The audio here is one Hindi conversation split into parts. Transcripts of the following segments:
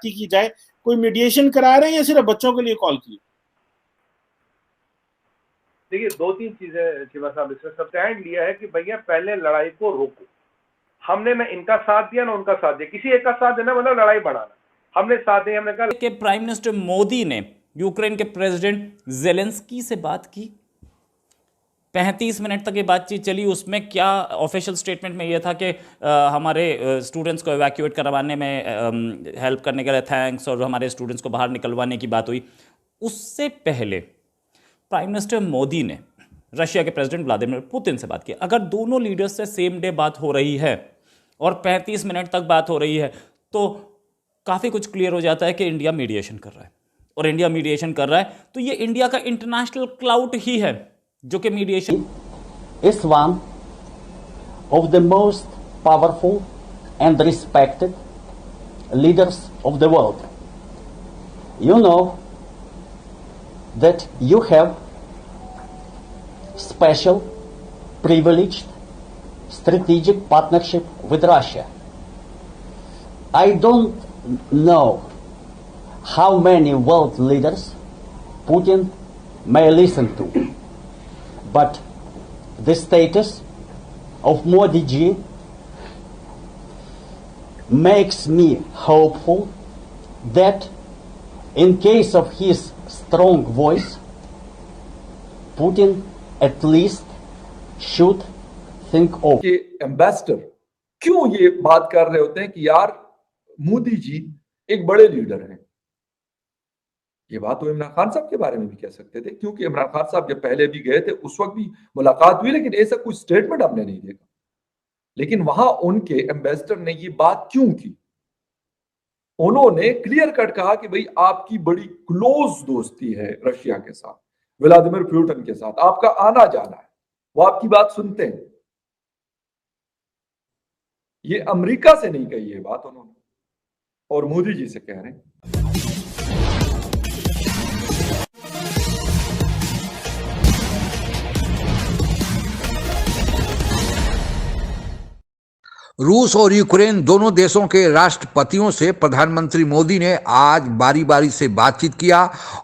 बातचीत की जाए, कोई मीडिएशन करा रहे हैं या सिर्फ बच्चों के लिए कॉल की? देखिए, दो तीन चीजें शिवा साहब, इसमें सब स्टैंड लिया है कि भैया पहले लड़ाई को रोको। हमने ना इनका साथ दिया ना उनका साथ दिया, किसी एक का साथ देना मतलब लड़ाई बढ़ाना। हमने साथ दिया, हमने कहा कि प्राइम मिनिस्टर मोदी ने यूक्रेन के प्रेसिडेंट जेलेंस्की से बात की। 35 मिनट तक ये बातचीत चली। उसमें क्या ऑफिशियल स्टेटमेंट में यह था कि हमारे स्टूडेंट्स को इवैक्यूएट करवाने में हेल्प करने के लिए थैंक्स, और हमारे स्टूडेंट्स को बाहर निकलवाने की बात हुई। उससे पहले प्राइम मिनिस्टर मोदी ने रशिया के प्रेसिडेंट व्लादिमीर पुतिन से बात की। अगर दोनों लीडर्स से सेम डे बात हो रही है और 35 मिनट तक बात हो रही है, तो काफ़ी कुछ क्लियर हो जाता है कि इंडिया मीडिएशन कर रहा है। और इंडिया मीडिएशन कर रहा है तो ये इंडिया का इंटरनेशनल क्लाउड ही है जो कि mediation is one of the most powerful and respected leaders of the world. You know that you have special, privileged, strategic partnership with Russia. I don't know how many world leaders Putin may listen to, but the status of Modi ji makes me hopeful that in case of his strong voice, Putin at least should think of. कि एम्बेसडर क्यों ये बात कर रहे होते हैं कि यार मोदी जी एक बड़े लीडर हैं। ये बात तो इमरान खान साहब के बारे में भी कह सकते थे, क्योंकि इमरान खान साहब जब पहले भी गए थे उस वक्त भी मुलाकात हुई, लेकिन ऐसा कोई स्टेटमेंट हमने नहीं देखा। लेकिन वहां उनके एम्बेसडर ने ये बात क्यों की? उन्होंने क्लियर कट कहा कि भाई आपकी बड़ी क्लोज दोस्ती है रशिया के साथ, व्लादिमीर पुतिन के साथ, आपका आना जाना है, वो आपकी बात सुनते हैं। ये अमेरिका से नहीं कही ये बात उन्होंने, और मोदी जी से कह रहे हैं। रूस और यूक्रेन दोनों देशों के राष्ट्रपतियों से प्रधानमंत्री मोदी ने आज बारी बारी से बातचीत किया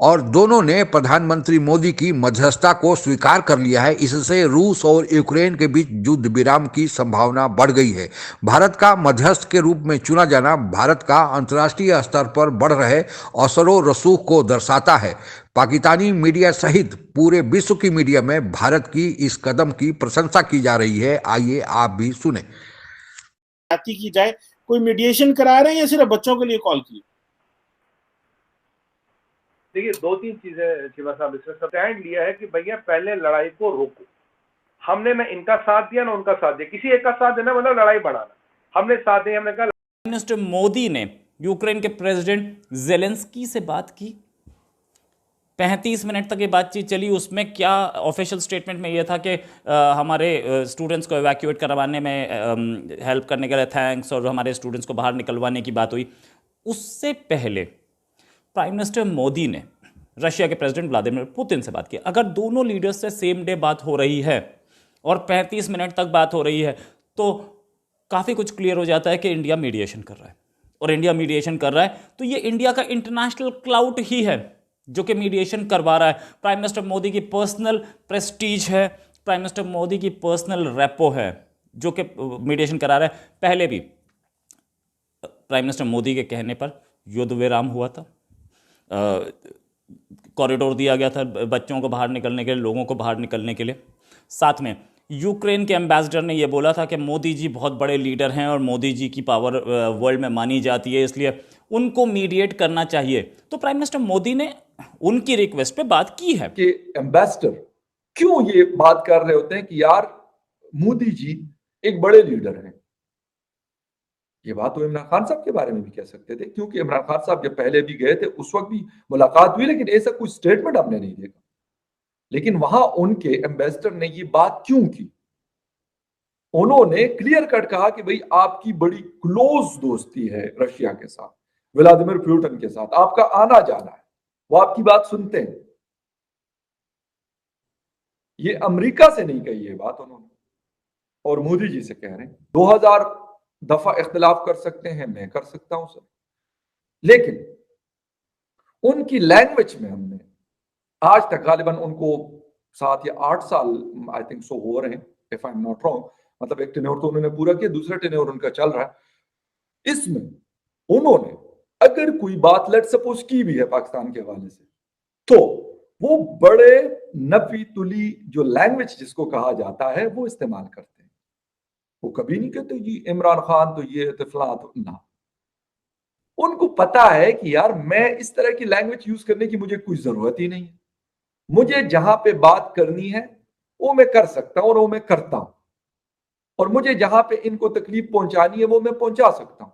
और दोनों ने प्रधानमंत्री मोदी की मध्यस्थता को स्वीकार कर लिया है। इससे रूस और यूक्रेन के बीच युद्ध विराम की संभावना बढ़ गई है। भारत का मध्यस्थ के रूप में चुना जाना भारत का अंतर्राष्ट्रीय स्तर पर बढ़ रहे असरो रसूख को दर्शाता है। पाकिस्तानी मीडिया सहित पूरे विश्व की मीडिया में भारत की इस कदम की प्रशंसा की जा रही है। आइए आप भी सुने। बातचीत की जाए, कोई मीडिएशन करा रहे हैं या सिर्फ बच्चों के लिए कॉल की? देखिए, दो तीन चीजें शिवा साहब, इसमें सब स्टैंड लिया है कि भैया पहले लड़ाई को रोको। हमने ना इनका साथ दिया ना उनका साथ दिया, किसी एक का साथ देना मतलब लड़ाई बढ़ाना। हमने साथ दिया, हमने कहा। प्राइम मिनिस्टर मोदी ने यूक्रेन के प्रेसिडेंट जेलेंस्की से बात की। 35 मिनट तक ये बातचीत चली। उसमें क्या ऑफिशियल स्टेटमेंट में यह था कि हमारे स्टूडेंट्स को इवैक्यूएट करवाने में हेल्प करने के लिए थैंक्स, और हमारे स्टूडेंट्स को बाहर निकलवाने की बात हुई। उससे पहले प्राइम मिनिस्टर मोदी ने रशिया के प्रेसिडेंट व्लादिमीर पुतिन से बात की। अगर दोनों लीडर्स से सेम डे बात हो रही है और 35 मिनट तक बात हो रही है, तो काफ़ी कुछ क्लियर हो जाता है कि इंडिया मीडिएशन कर रहा है। और इंडिया मीडिएशन कर रहा है तो ये इंडिया का इंटरनेशनल क्लाउड ही है जो कि मीडिएशन करवा रहा है। प्राइम मिनिस्टर मोदी की पर्सनल प्रेस्टीज है, प्राइम मिनिस्टर मोदी की पर्सनल रेपो है जो कि मीडिएशन करा रहा है। पहले भी प्राइम मिनिस्टर मोदी के कहने पर युद्ध विराम हुआ था, कॉरिडोर दिया गया था बच्चों को बाहर निकलने के लिए, लोगों को बाहर निकलने के लिए। साथ में यूक्रेन के एम्बेसडर ने यह बोला था कि मोदी जी बहुत बड़े लीडर हैं और मोदी जी की पावर वर्ल्ड में मानी जाती है, इसलिए उनको मीडिएट करना चाहिए। तो प्राइम मिनिस्टर मोदी ने उनकी रिक्वेस्ट पे बात की है। कि एम्बेसडर क्यों ये बात कर रहे होते हैं कि यार मोदी जी एक बड़े लीडर हैं। ये बात तो इमरान खान साहब के बारे में भी कह सकते थे, क्योंकि इमरान खान साहब जब पहले भी गए थे उस वक्त भी मुलाकात हुई, लेकिन ऐसा कोई स्टेटमेंट हमने नहीं देखा। लेकिन वहां उनके एम्बेसडर ने ये बात क्यों की? उन्होंने क्लियर कट कहा कि भाई आपकी बड़ी क्लोज दोस्ती है रशिया के साथ, व्लादिमीर पुतिन के साथ, आपका आना जाना है, वो आपकी बात सुनते हैं। ये अमेरिका से नहीं कही ये बात उन्होंने, और मोदी जी से कह रहे हैं। 2000 दफा इख्तिलाफ कर सकते हैं, मैं कर सकता हूं सर, लेकिन उनकी लैंग्वेज में हमने आज तक गालिबन उनको 7 या 8 साल आई थिंक सो हो रहे हैं, if I am not wrong, मतलब एक टेन्योर तो उन्होंने पूरा किया, दूसरा टेन्योर उनका चल रहा है। इसमें उन्होंने अगर कोई बात लेट सपोज की भी है पाकिस्तान के हवाले से, तो वो बड़े नफी तुली जो लैंग्वेज जिसको कहा जाता है वो इस्तेमाल करते हैं। वो कभी नहीं कहते जी इमरान खान तो ये तो फलां तो ना। उनको पता है कि यार मैं इस तरह की लैंग्वेज यूज करने की मुझे कोई जरूरत ही नहीं है, मुझे जहां पे बात करनी है वो मैं कर सकता हूं और वो मैं करता हूं, और मुझे जहां पे इनको तकलीफ पहुंचानी है वो मैं पहुंचा सकता हूं।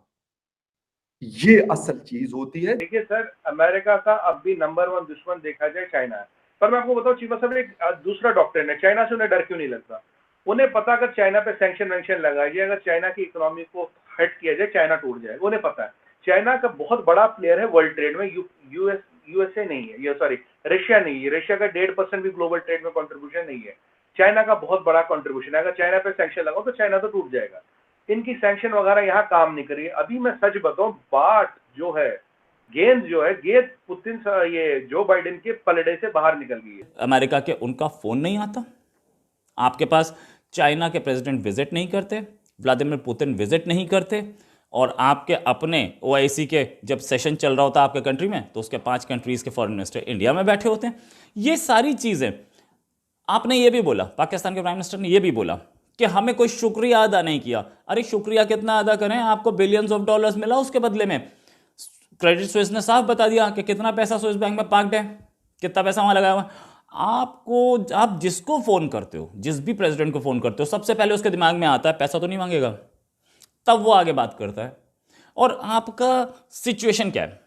ये असल चीज होती है। देखिए सर, अमेरिका का अब भी नंबर 1 दुश्मन देखा जाए चाइना है, पर मैं आपको बताऊं चीमा साहब, एक दूसरा डॉक्टर है, चाइना से उन्हें डर क्यों नहीं लगता? उन्हें पता अगर चाइना पे सैंक्शन वैंक्शन लगाई जाए, अगर चाइना की इकोनॉमी को हट किया जाए, चाइना टूट जाएगा। उन्हें पता है चाइना का बहुत बड़ा प्लेयर है वर्ल्ड ट्रेड में, यूएसए नहीं है, ये सॉरी रशिया नहीं है, रशिया का 1.5% भी ग्लोबल ट्रेड में कंट्रीब्यूशन नहीं है, चाइना का बहुत बड़ा कंट्रीब्यूशन है। अगर चाइना पे सैंक्शन लगाओ तो चाइना तो टूट जाएगा। इनकी सैंक्शन वगैरह यहाँ काम नहीं करी। अभी मैं सच बताऊं, बाट जो है, गेंद जो है, गेंद पुतिन ये जो बाइडेन के पलड़े से बाहर निकल गई है। अमेरिका के उनका फोन नहीं आता, आपके पास चाइना के प्रेसिडेंट विजिट नहीं करते, व्लादिमीर पुतिन विजिट नहीं करते, और आपके अपने ओआईसी के जब सेशन चल रहा होता है आपके कंट्री में, तो उसके 5 कंट्रीज के फॉरेन मिनिस्टर इंडिया में बैठे होते हैं। ये सारी चीजें आपने ये भी बोला, पाकिस्तान के प्राइम मिनिस्टर ने ये भी बोला कि हमें कोई शुक्रिया अदा नहीं किया। अरे शुक्रिया कितना अदा करें, आपको बिलियंस ऑफ डॉलर्स मिला उसके बदले में। क्रेडिट स्विस ने साफ बता दिया कि कितना पैसा स्विस बैंक में पार्क्ड है, कितना पैसा वहां लगाया हुआ। आपको, आप जिसको फोन करते हो, जिस भी प्रेसिडेंट को फोन करते हो, सबसे पहले उसके दिमाग में आता है पैसा तो नहीं मांगेगा, तब वो आगे बात करता है। और आपका सिचुएशन क्या है?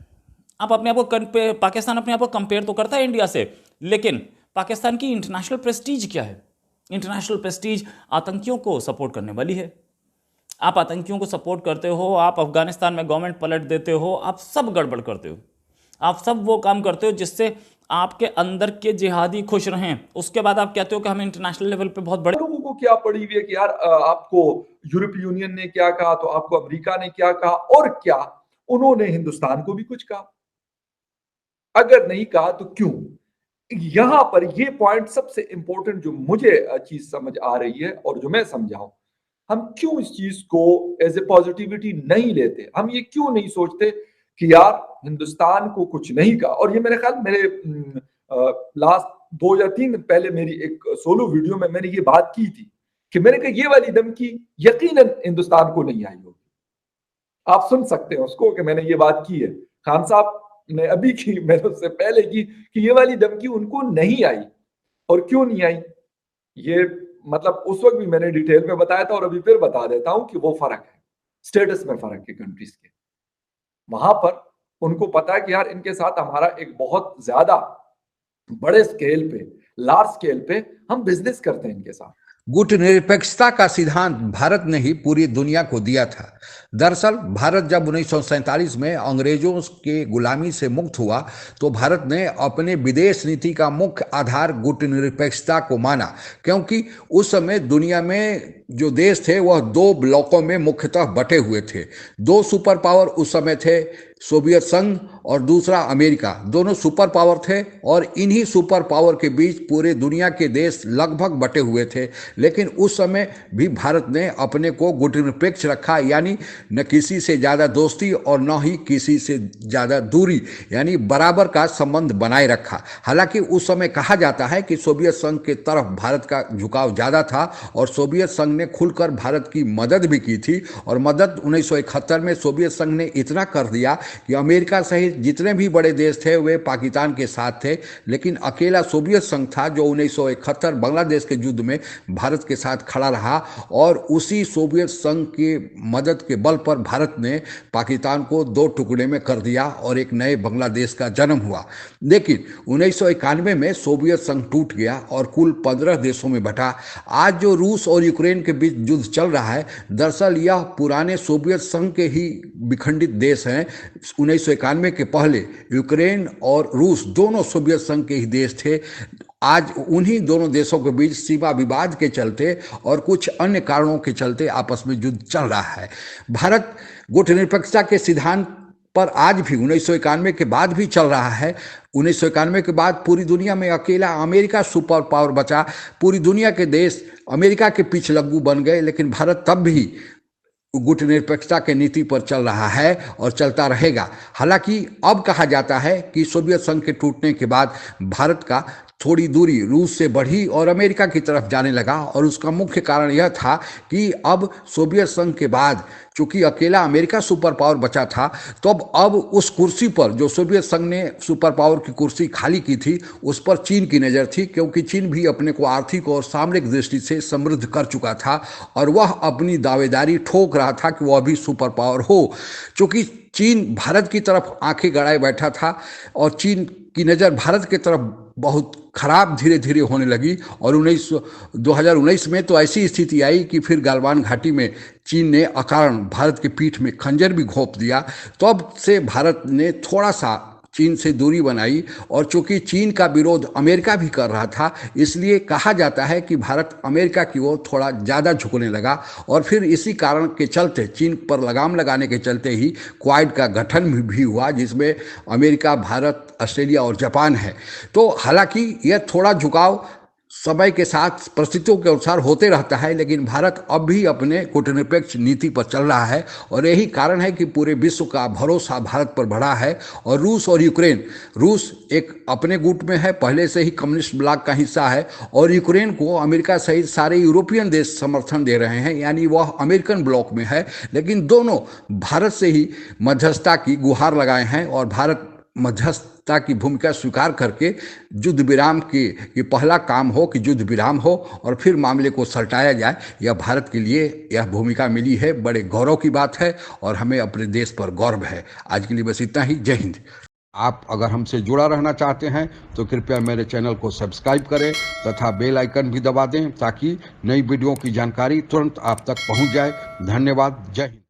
आप अपने आप को पाकिस्तान अपने आप को कंपेयर तो करता है इंडिया से, लेकिन पाकिस्तान की इंटरनेशनल प्रेस्टीज क्या है? इंटरनेशनल प्रेस्टीज आतंकियों को सपोर्ट करने वाली है। आप आतंकियों को सपोर्ट करते हो, आप अफगानिस्तान में गवर्नमेंट पलट देते हो, आप सब गड़बड़ करते हो, आप सब वो काम करते हो जिससे आपके अंदर के जिहादी खुश रहें। उसके बाद आप कहते हो कि हम इंटरनेशनल लेवल पे बहुत बड़े। लोगों को क्या पड़ी हुई है कि यार आपको यूरोपीय यूनियन ने क्या कहा, तो आपको अमेरिका ने क्या कहा, और क्या उन्होंने हिंदुस्तान को भी कुछ कहा? अगर नहीं कहा तो क्यों? यहां पर ये पॉइंट सबसे इंपॉर्टेंट जो मुझे चीज समझ आ रही है और जो मैं समझाऊं, हम क्यों इस चीज को एज ए पॉजिटिविटी नहीं लेते? हम ये क्यों नहीं सोचते कि यार हिंदुस्तान को कुछ नहीं कहा? और ये मेरे ख्याल मेरे लास्ट 2 या 3 दिन पहले मेरी एक सोलो वीडियो में मैंने ये बात की थी कि मैंने कहा ये वाली धमकी यकीनन हिंदुस्तान को नहीं आई होगी। आप सुन सकते हैं उसको कि मैंने ये बात की है। खान साहब ने अभी की, मैंने उससे पहले की, कि ये वाली धमकी उनको नहीं आई। और क्यों नहीं आई, ये मतलब उस वक्त भी मैंने डिटेल में बताया था और अभी फिर बता देता हूं कि वो फर्क है, स्टेटस में फर्क है कंट्रीज के। वहां पर उनको पता है कि यार इनके साथ हमारा एक बहुत ज्यादा बड़े स्केल पे, लार्ज स्केल पे हम बिजनेस करते हैं इनके साथ। गुटनिरपेक्षता का सिद्धांत भारत ने ही पूरी दुनिया को दिया था। दरअसल भारत जब 1947 में अंग्रेजों के गुलामी से मुक्त हुआ तो भारत ने अपने विदेश नीति का मुख्य आधार गुटनिरपेक्षता को माना, क्योंकि उस समय दुनिया में जो देश थे वह 2 ब्लॉकों में मुख्यतः बटे हुए थे। 2 सुपर पावर उस समय थे, सोवियत संघ और दूसरा अमेरिका। दोनों सुपर पावर थे और इन्हीं सुपर पावर के बीच पूरे दुनिया के देश लगभग बटे हुए थे। लेकिन उस समय भी भारत ने अपने को गुटनिरपेक्ष रखा, यानी न किसी से ज़्यादा दोस्ती और न ही किसी से ज़्यादा दूरी, यानी बराबर का संबंध बनाए रखा। हालांकि उस समय कहा जाता है कि सोवियत संघ के तरफ भारत का झुकाव ज़्यादा था और सोवियत संघ ने खुलकर भारत की मदद भी की थी। और मदद 1971 में सोवियत संघ ने इतना कर दिया कि अमेरिका सहित जितने भी बड़े देश थे वे पाकिस्तान के साथ थे, लेकिन अकेला सोवियत संघ था जो 1971 बांग्लादेश के युद्ध में भारत के साथ खड़ा रहा। और उसी सोवियत संघ की मदद के बल पर भारत ने पाकिस्तान को 2 टुकड़े में कर दिया और एक नए बांग्लादेश का जन्म हुआ। लेकिन 1991 में सोवियत संघ टूट गया और कुल 15 देशों में बटा। आज जो रूस और यूक्रेन के बीच युद्ध चल रहा है, दरअसल यह पुराने सोवियत संघ के ही विखंडित देश हैं। 1991 के पहले यूक्रेन और रूस दोनों सोवियत संघ के ही देश थे। आज उन्हीं दोनों देशों के बीच सीमा विवाद के चलते और कुछ अन्य कारणों के चलते आपस में युद्ध चल रहा है। भारत गुटनिरपेक्षता के सिद्धांत पर आज भी 1991 के बाद भी चल रहा है। 1991 के बाद पूरी दुनिया में अकेला अमेरिका सुपर पावर बचा। पूरी दुनिया के देश अमेरिका के पिछलग्गू बन गए, लेकिन भारत तब भी गुटनिरपेक्षता के नीति पर चल रहा है और चलता रहेगा। हालांकि अब कहा जाता है कि सोवियत संघ के टूटने के बाद भारत का थोड़ी दूरी रूस से बढ़ी और अमेरिका की तरफ जाने लगा, और उसका मुख्य कारण यह था कि अब सोवियत संघ के बाद चूंकि अकेला अमेरिका सुपर पावर बचा था, तो अब उस कुर्सी पर जो सोवियत संघ ने सुपर पावर की कुर्सी खाली की थी, उस पर चीन की नज़र थी, क्योंकि चीन भी अपने को आर्थिक और सामरिक दृष्टि से समृद्ध कर चुका था और वह अपनी दावेदारी ठोक रहा था कि वह भी सुपर पावर हो। चूंकि चीन भारत की तरफ आंखें गड़ाए बैठा था और चीन की नज़र भारत की तरफ बहुत खराब धीरे धीरे होने लगी, और 2019 में तो ऐसी स्थिति आई कि फिर गालवान घाटी में चीन ने अकारण भारत के पीठ में खंजर भी घोंप दिया। तब से भारत ने थोड़ा सा चीन से दूरी बनाई, और चूंकि चीन का विरोध अमेरिका भी कर रहा था, इसलिए कहा जाता है कि भारत अमेरिका की ओर थोड़ा ज़्यादा झुकने लगा, और फिर इसी कारण के चलते चीन पर लगाम लगाने के चलते ही क्वाड का गठन भी हुआ, जिसमें अमेरिका, भारत, ऑस्ट्रेलिया और जापान है। तो हालांकि यह थोड़ा झुकाव समय के साथ परिस्थितियों के अनुसार होते रहता है, लेकिन भारत अब भी अपने कूटनिरपेक्ष नीति पर चल रहा है, और यही कारण है कि पूरे विश्व का भरोसा भारत पर बढ़ा है। और रूस और यूक्रेन, रूस एक अपने गुट में है, पहले से ही कम्युनिस्ट ब्लॉक का हिस्सा है, और यूक्रेन को अमेरिका सहित सारे यूरोपियन देश समर्थन दे रहे हैं, यानी वह अमेरिकन ब्लॉक में है। लेकिन दोनों भारत से ही मध्यस्थता की गुहार लगाए हैं, और भारत मध्यस्थता की भूमिका स्वीकार करके युद्ध विराम की ये पहला काम हो कि युद्ध विराम हो और फिर मामले को सलटाया जाए। यह भारत के लिए यह भूमिका मिली है, बड़े गौरव की बात है, और हमें अपने देश पर गौरव है। आज के लिए बस इतना ही। जय हिंद। आप अगर हमसे जुड़ा रहना चाहते हैं तो कृपया मेरे चैनल को सब्सक्राइब करें तथा बेल आइकन भी दबा दें, ताकि नई वीडियो की जानकारी तुरंत आप तक पहुंच जाए। धन्यवाद। जय हिंद।